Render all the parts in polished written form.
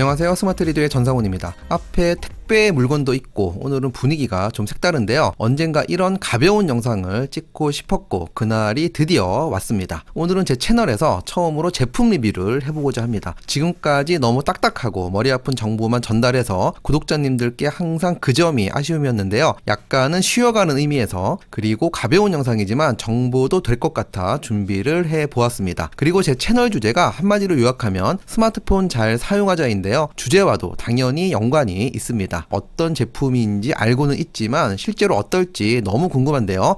안녕하세요, 스마트리더의 전상훈입니다. 앞에 택배 물건도 있고 오늘은 분위기가 좀 색다른데요. 언젠가 이런 가벼운 영상을 찍고 싶었고 그날이 드디어 왔습니다. 오늘은 제 채널에서 처음으로 제품 리뷰를 해보고자 합니다. 지금까지 너무 딱딱하고 머리 아픈 정보만 전달해서 구독자님들께 항상 그 점이 아쉬움이었는데요. 약간은 쉬어가는 의미에서, 그리고 가벼운 영상이지만 정보도 될 것 같아 준비를 해보았습니다. 그리고 제 채널 주제가 한마디로 요약하면 스마트폰 잘 사용하자인데요. 주제와도 당연히 연관이 있습니다. 어떤 제품인지 알고는 있지만 실제로 어떨지 너무 궁금한데요.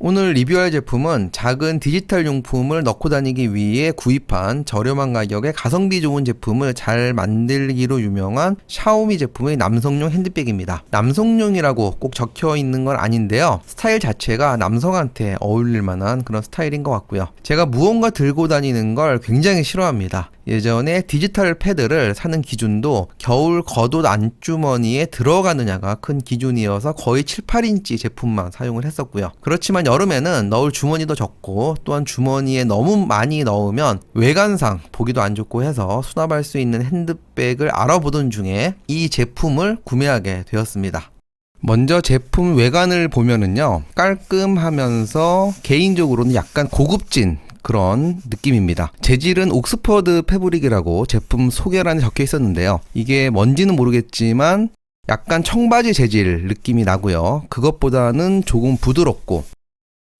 오늘 리뷰할 제품은 작은 디지털 용품을 넣고 다니기 위해 구입한 저렴한 가격에 가성비 좋은 제품을 잘 만들기로 유명한 샤오미 제품의 남성용 핸드백입니다. 남성용이라고 꼭 적혀 있는 건 아닌데요. 스타일 자체가 남성한테 어울릴 만한 그런 스타일인 것 같고요. 제가 무언가 들고 다니는 걸 굉장히 싫어합니다. 예전에 디지털 패드를 사는 기준도 겨울 겉옷 안주머니에 들어가느냐가 큰 기준이어서 거의 7, 8인치 제품만 사용을 했었고요. 그렇지만 여름에는 넣을 주머니도 적고 또한 주머니에 너무 많이 넣으면 외관상 보기도 안 좋고 해서 수납할 수 있는 핸드백을 알아보던 중에 이 제품을 구매하게 되었습니다. 먼저 제품 외관을 보면은요, 깔끔하면서 개인적으로는 약간 고급진 그런 느낌입니다. 재질은 옥스퍼드 패브릭이라고 제품 소개란에 적혀 있었는데요. 이게 뭔지는 모르겠지만 약간 청바지 재질 느낌이 나고요. 그것보다는 조금 부드럽고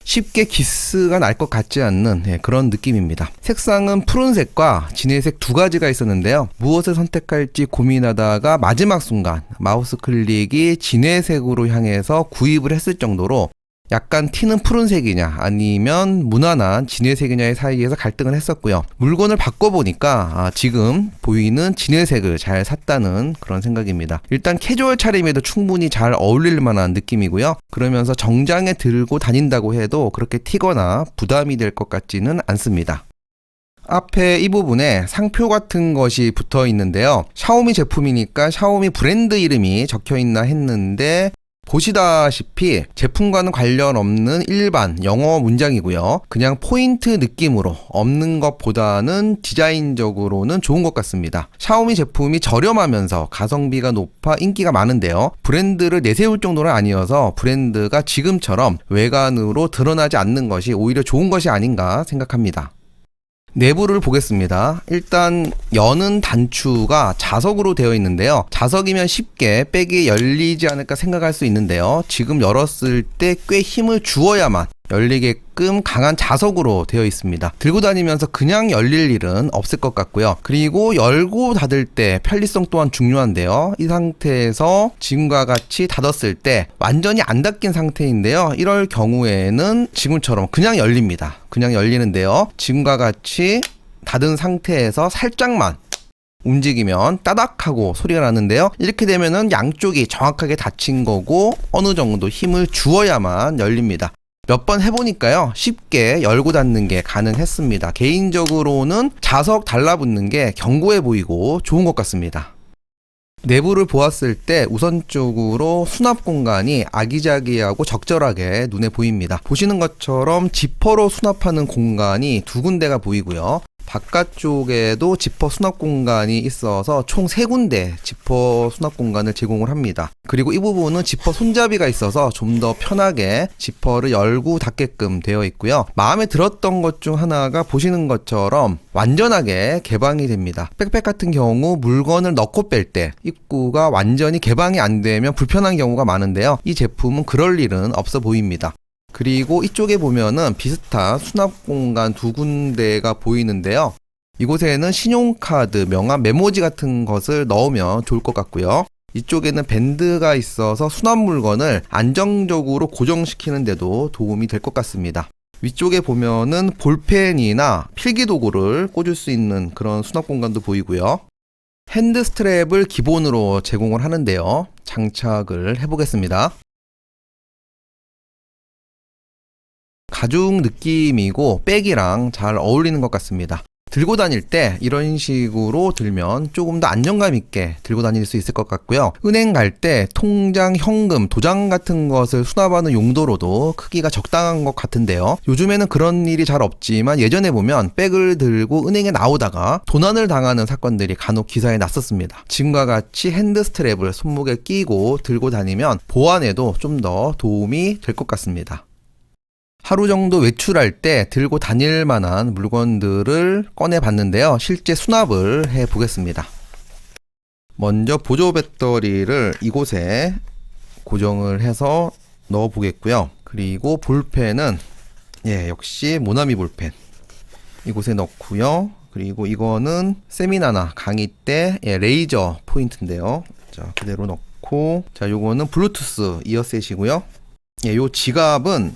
쉽게 기스가 날 것 같지 않는 그런 느낌입니다. 색상은 푸른색과 진회색 두 가지가 있었는데요. 무엇을 선택할지 고민하다가 마지막 순간 마우스 클릭이 진회색으로 향해서 구입을 했을 정도로 약간 튀는 푸른색이냐 아니면 무난한 진회색이냐의 사이에서 갈등을 했었고요. 물건을 바꿔보니까 지금 보이는 진회색을 잘 샀다는 그런 생각입니다. 일단 캐주얼 차림에도 충분히 잘 어울릴 만한 느낌이고요. 그러면서 정장에 들고 다닌다고 해도 그렇게 튀거나 부담이 될 것 같지는 않습니다. 앞에 이 부분에 상표 같은 것이 붙어 있는데요. 샤오미 제품이니까 샤오미 브랜드 이름이 적혀 있나 했는데 보시다시피 제품과는 관련 없는 일반 영어 문장이고요. 그냥 포인트 느낌으로 없는 것보다는 디자인적으로는 좋은 것 같습니다. 샤오미 제품이 저렴하면서 가성비가 높아 인기가 많은데요. 브랜드를 내세울 정도는 아니어서 브랜드가 지금처럼 외관으로 드러나지 않는 것이 오히려 좋은 것이 아닌가 생각합니다. 내부를 보겠습니다. 일단 여는 단추가 자석으로 되어 있는데요. 자석이면 쉽게 백이 열리지 않을까 생각할 수 있는데요. 지금 열었을 때 꽤 힘을 주어야만 열리게끔 강한 자석으로 되어 있습니다. 들고 다니면서 그냥 열릴 일은 없을 것 같고요. 그리고 열고 닫을 때 편리성 또한 중요한데요. 이 상태에서 지금과 같이 닫았을 때 완전히 안 닫힌 상태인데요. 이럴 경우에는 지금처럼 그냥 열립니다. 그냥 열리는데요. 지금과 같이 닫은 상태에서 살짝만 움직이면 따닥하고 소리가 나는데요. 이렇게 되면은 양쪽이 정확하게 닫힌 거고 어느 정도 힘을 주어야만 열립니다. 몇 번 해보니까요, 쉽게 열고 닫는 게 가능했습니다. 개인적으로는 자석 달라붙는 게 견고해 보이고 좋은 것 같습니다. 내부를 보았을 때 우선적으로 수납 공간이 아기자기하고 적절하게 눈에 보입니다. 보시는 것처럼 지퍼로 수납하는 공간이 두 군데가 보이고요. 바깥쪽에도 지퍼 수납 공간이 있어서 총 3군데 지퍼 수납 공간을 제공을 합니다. 그리고 이 부분은 지퍼 손잡이가 있어서 좀 더 편하게 지퍼를 열고 닫게끔 되어 있고요. 마음에 들었던 것 중 하나가 보시는 것처럼 완전하게 개방이 됩니다. 백팩 같은 경우 물건을 넣고 뺄 때 입구가 완전히 개방이 안 되면 불편한 경우가 많은데요. 이 제품은 그럴 일은 없어 보입니다. 그리고 이쪽에 보면은 비슷한 수납 공간 두 군데가 보이는데요. 이곳에는 신용카드, 명함, 메모지 같은 것을 넣으면 좋을 것 같고요. 이쪽에는 밴드가 있어서 수납 물건을 안정적으로 고정시키는 데도 도움이 될 것 같습니다. 위쪽에 보면은 볼펜이나 필기도구를 꽂을 수 있는 그런 수납 공간도 보이고요. 핸드 스트랩을 기본으로 제공을 하는데요. 장착을 해보겠습니다. 가죽 느낌이고 백이랑 잘 어울리는 것 같습니다. 들고 다닐 때 이런 식으로 들면 조금 더 안정감 있게 들고 다닐 수 있을 것 같고요. 은행 갈 때 통장, 현금, 도장 같은 것을 수납하는 용도로도 크기가 적당한 것 같은데요. 요즘에는 그런 일이 잘 없지만 예전에 보면 백을 들고 은행에 나오다가 도난을 당하는 사건들이 간혹 기사에 났었습니다. 지금과 같이 핸드 스트랩을 손목에 끼고 들고 다니면 보안에도 좀 더 도움이 될 것 같습니다. 하루 정도 외출할 때 들고 다닐 만한 물건들을 꺼내 봤는데요. 실제 수납을 해 보겠습니다. 먼저 보조 배터리를 이곳에 고정을 해서 넣어 보겠고요. 그리고 볼펜은 역시 모나미 볼펜 이곳에 넣고요. 그리고 이거는 세미나나 강의 때 레이저 포인트인데요. 자, 그대로 넣고, 자, 요거는 블루투스 이어셋이고요. 요 지갑은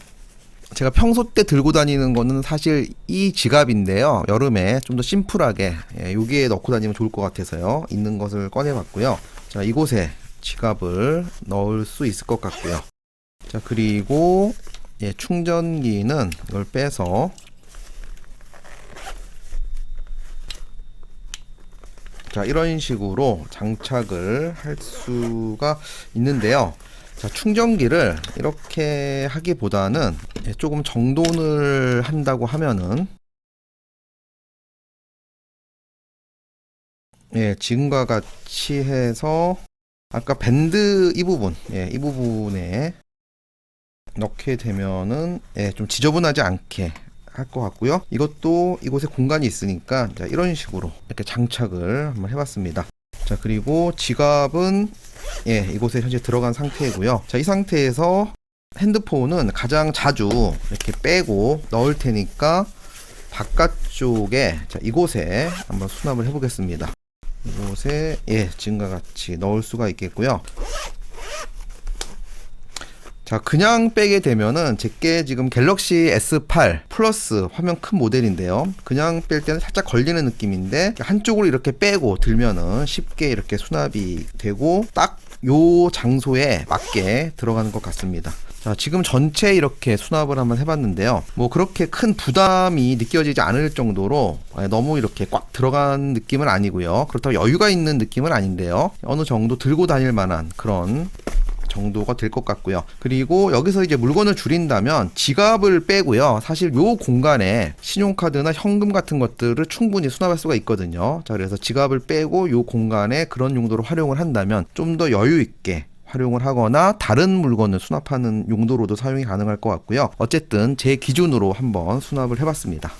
제가 평소 때 들고 다니는 거는 사실 이 지갑인데요. 여름에 좀 더 심플하게 여기에 넣고 다니면 좋을 것 같아서요. 있는 것을 꺼내봤고요. 자, 이곳에 지갑을 넣을 수 있을 것 같고요. 자, 그리고 충전기는 이걸 빼서 자, 이런 식으로 장착을 할 수가 있는데요. 자, 충전기를 이렇게 하기보다는 조금 정돈을 한다고 하면은 지금과 같이 해서 아까 밴드 이 부분 이 부분에 넣게 되면은 좀 지저분하지 않게 할 것 같고요. 이것도 이곳에 공간이 있으니까 자, 이런 식으로 이렇게 장착을 한번 해봤습니다. 자, 그리고 지갑은 이곳에 현재 들어간 상태이고요. 자, 이 상태에서 핸드폰은 가장 자주 이렇게 빼고 넣을 테니까 바깥쪽에 자, 이곳에 한번 수납을 해보겠습니다. 이곳에 지금과 같이 넣을 수가 있겠고요. 자, 그냥 빼게 되면은 제게 지금 갤럭시 S8 플러스 화면 큰 모델인데요. 그냥 뺄 때는 살짝 걸리는 느낌인데 한쪽으로 이렇게 빼고 들면은 쉽게 이렇게 수납이 되고 딱 요 장소에 맞게 들어가는 것 같습니다. 자, 지금 전체 이렇게 수납을 한번 해봤는데요. 뭐 그렇게 큰 부담이 느껴지지 않을 정도로 너무 이렇게 꽉 들어간 느낌은 아니고요. 그렇다고 여유가 있는 느낌은 아닌데요. 어느 정도 들고 다닐 만한 그런 정도가 될 것 같고요. 그리고 여기서 이제 물건을 줄인다면 지갑을 빼고요. 사실 요 공간에 신용카드나 현금 같은 것들을 충분히 수납할 수가 있거든요. 자, 그래서 지갑을 빼고 요 공간에 그런 용도로 활용을 한다면 좀 더 여유 있게 활용을 하거나 다른 물건을 수납하는 용도로도 사용이 가능할 것 같고요. 어쨌든 제 기준으로 한번 수납을 해봤습니다.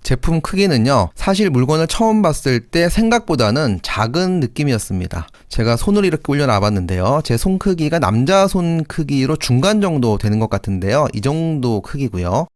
제품 크기는요, 사실 물건을 처음 봤을 때 생각보다는 작은 느낌이었습니다. 제가 손을 이렇게 올려놔 봤는데요. 제 손 크기가 남자 손 크기로 중간 정도 되는 것 같은데요. 이 정도 크기고요.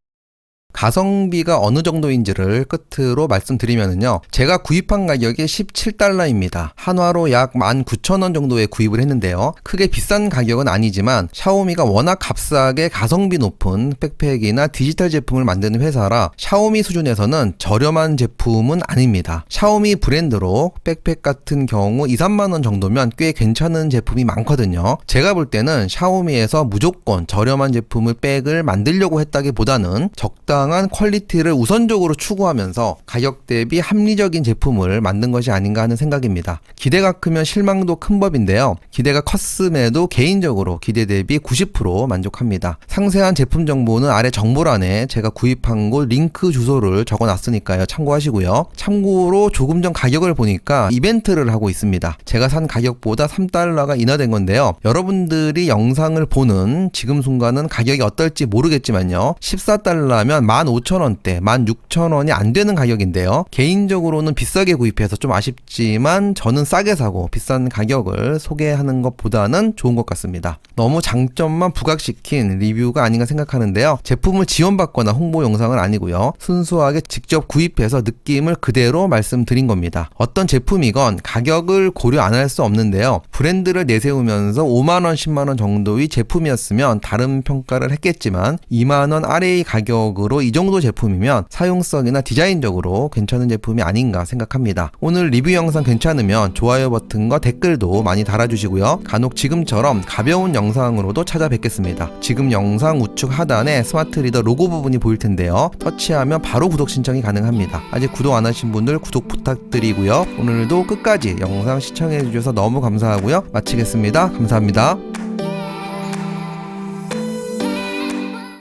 가성비가 어느 정도인지를 끝으로 말씀드리면요. 제가 구입한 가격이 17달러입니다. 한화로 약 19,000원 정도에 구입을 했는데요. 크게 비싼 가격은 아니지만 샤오미가 워낙 값싸게 가성비 높은 백팩이나 디지털 제품을 만드는 회사라 샤오미 수준에서는 저렴한 제품은 아닙니다. 샤오미 브랜드로 백팩 같은 경우 2, 3만원 정도면 꽤 괜찮은 제품이 많거든요. 제가 볼 때는 샤오미에서 무조건 저렴한 제품을 백을 만들려고 했다기보다는 적당한 퀄리티를 우선적으로 추구하면서 가격 대비 합리적인 제품을 만든 것이 아닌가 하는 생각입니다. 기대가 크면 실망도 큰 법인데요. 기대가 컸음에도 개인적으로 기대 대비 90% 만족합니다. 상세한 제품 정보는 아래 정보란에 제가 구입한 곳 링크 주소를 적어놨으니까요. 참고하시고요. 참고로 조금 전 가격을 보니까 이벤트를 하고 있습니다. 제가 산 가격보다 3달러가 인하된 건데요. 여러분들이 영상을 보는 지금 순간은 가격이 어떨지 모르겠지만요. 14달러면 15,000원대, 16,000원이 안 되는 가격인데요. 개인적으로는 비싸게 구입해서 좀 아쉽지만 저는 싸게 사고 비싼 가격을 소개하는 것보다는 좋은 것 같습니다. 너무 장점만 부각시킨 리뷰가 아닌가 생각하는데요. 제품을 지원받거나 홍보 영상은 아니고요. 순수하게 직접 구입해서 느낌을 그대로 말씀드린 겁니다. 어떤 제품이건 가격을 고려 안 할 수 없는데요. 브랜드를 내세우면서 5만원, 10만원 정도의 제품이었으면 다른 평가를 했겠지만 2만원 아래의 가격으로 이 정도 제품이면 사용성이나 디자인적으로 괜찮은 제품이 아닌가 생각합니다. 오늘 리뷰 영상 괜찮으면 좋아요 버튼과 댓글도 많이 달아주시고요. 간혹 지금처럼 가벼운 영상으로도 찾아뵙겠습니다. 지금 영상 우측 하단에 스마트 리더 로고 부분이 보일 텐데요. 터치하면 바로 구독 신청이 가능합니다. 아직 구독 안 하신 분들 구독 부탁드리고요. 오늘도 끝까지 영상 시청해 주셔서 너무 감사하고요. 마치겠습니다. 감사합니다.